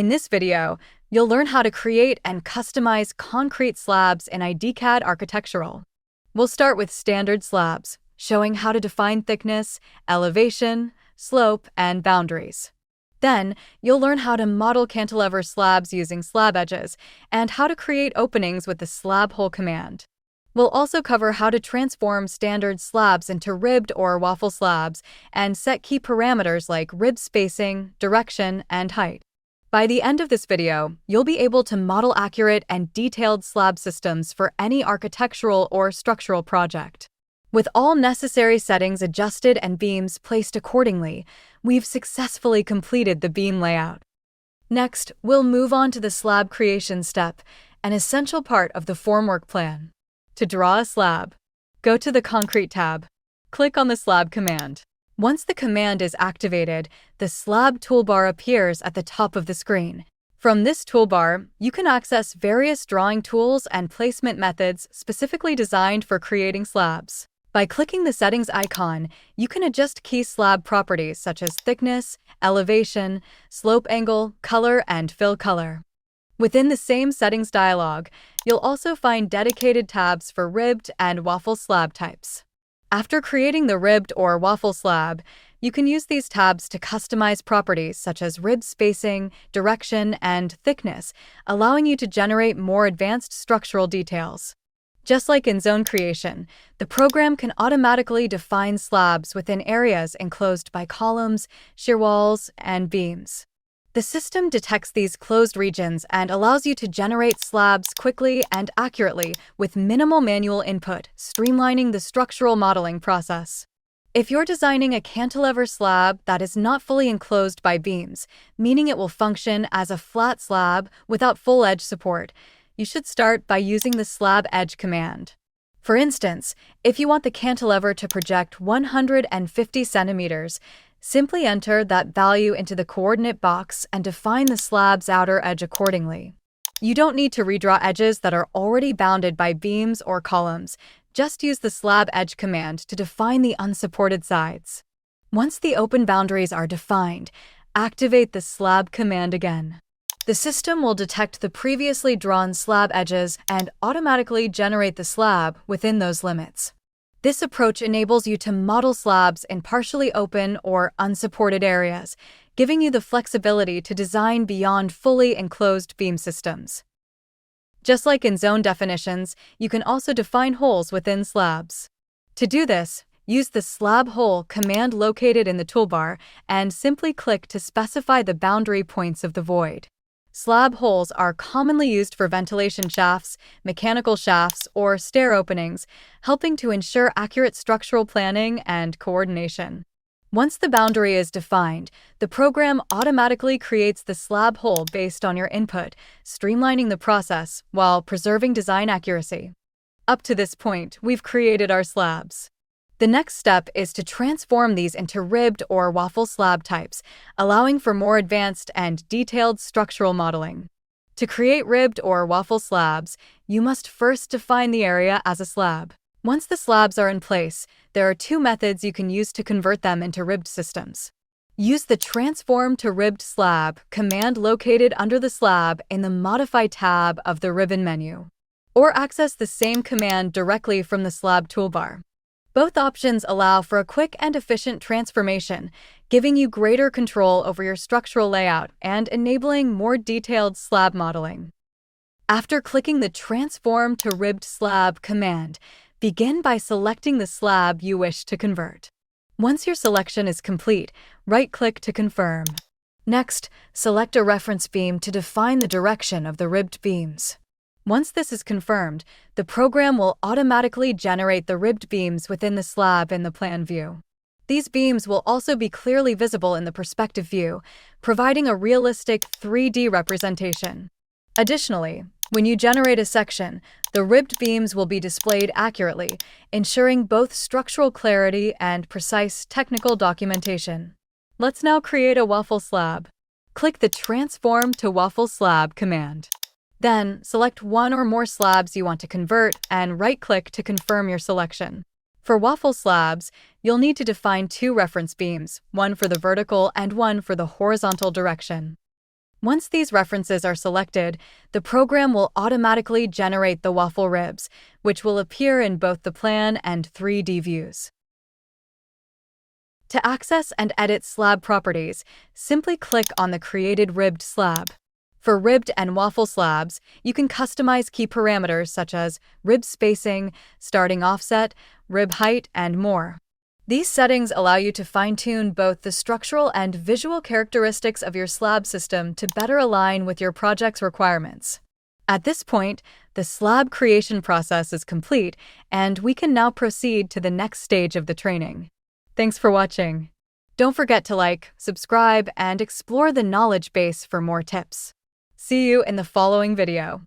In this video, you'll learn how to create and customize concrete slabs in ideCAD Architectural. We'll start with standard slabs, showing how to define thickness, elevation, slope, and boundaries. Then, you'll learn how to model cantilever slabs using slab edges and how to create openings with the slab hole command. We'll also cover how to transform standard slabs into ribbed or waffle slabs and set key parameters like rib spacing, direction, and height. By the end of this video, you'll be able to model accurate and detailed slab systems for any architectural or structural project. With all necessary settings adjusted and beams placed accordingly, we've successfully completed the beam layout. Next, we'll move on to the slab creation step, an essential part of the formwork plan. To draw a slab, go to the Concrete tab. Click on the Slab command. Once the command is activated, the Slab toolbar appears at the top of the screen. From this toolbar, you can access various drawing tools and placement methods specifically designed for creating slabs. By clicking the settings icon, you can adjust key slab properties such as thickness, elevation, slope angle, color, and fill color. Within the same settings dialog, you'll also find dedicated tabs for ribbed and waffle slab types. After creating the ribbed or waffle slab, you can use these tabs to customize properties such as rib spacing, direction, and thickness, allowing you to generate more advanced structural details. Just like in zone creation, the program can automatically define slabs within areas enclosed by columns, shear walls, and beams. The system detects these closed regions and allows you to generate slabs quickly and accurately with minimal manual input, streamlining the structural modeling process. If you're designing a cantilever slab that is not fully enclosed by beams, meaning it will function as a flat slab without full edge support, you should start by using the Slab Edge command. For instance, if you want the cantilever to project 150 centimeters, simply enter that value into the coordinate box and define the slab's outer edge accordingly. You don't need to redraw edges that are already bounded by beams or columns. Just use the Slab Edge command to define the unsupported sides. Once the open boundaries are defined, activate the Slab command again. The system will detect the previously drawn slab edges and automatically generate the slab within those limits. This approach enables you to model slabs in partially open or unsupported areas, giving you the flexibility to design beyond fully enclosed beam systems. Just like in zone definitions, you can also define holes within slabs. To do this, use the Slab Hole command located in the toolbar and simply click to specify the boundary points of the void. Slab holes are commonly used for ventilation shafts, mechanical shafts, or stair openings, helping to ensure accurate structural planning and coordination. Once the boundary is defined, the program automatically creates the slab hole based on your input, streamlining the process while preserving design accuracy. Up to this point, we've created our slabs. The next step is to transform these into ribbed or waffle slab types, allowing for more advanced and detailed structural modeling. To create ribbed or waffle slabs, you must first define the area as a slab. Once the slabs are in place, there are two methods you can use to convert them into ribbed systems. Use the Transform to Ribbed Slab command located under the slab in the Modify tab of the ribbon menu, or access the same command directly from the Slab toolbar. Both options allow for a quick and efficient transformation, giving you greater control over your structural layout and enabling more detailed slab modeling. After clicking the Transform to Ribbed Slab command, begin by selecting the slab you wish to convert. Once your selection is complete, right-click to confirm. Next, select a reference beam to define the direction of the ribbed beams. Once this is confirmed, the program will automatically generate the ribbed beams within the slab in the plan view. These beams will also be clearly visible in the perspective view, providing a realistic 3D representation. Additionally, when you generate a section, the ribbed beams will be displayed accurately, ensuring both structural clarity and precise technical documentation. Let's now create a waffle slab. Click the Transform to Waffle Slab command. Then, select one or more slabs you want to convert and right-click to confirm your selection. For waffle slabs, you'll need to define two reference beams, one for the vertical and one for the horizontal direction. Once these references are selected, the program will automatically generate the waffle ribs, which will appear in both the plan and 3D views. To access and edit slab properties, simply click on the created ribbed slab. For ribbed and waffle slabs, you can customize key parameters such as rib spacing, starting offset, rib height, and more. These settings allow you to fine-tune both the structural and visual characteristics of your slab system to better align with your project's requirements. At this point, the slab creation process is complete, and we can now proceed to the next stage of the training. Thanks for watching. Don't forget to like, subscribe, and explore the knowledge base for more tips. See you in the following video.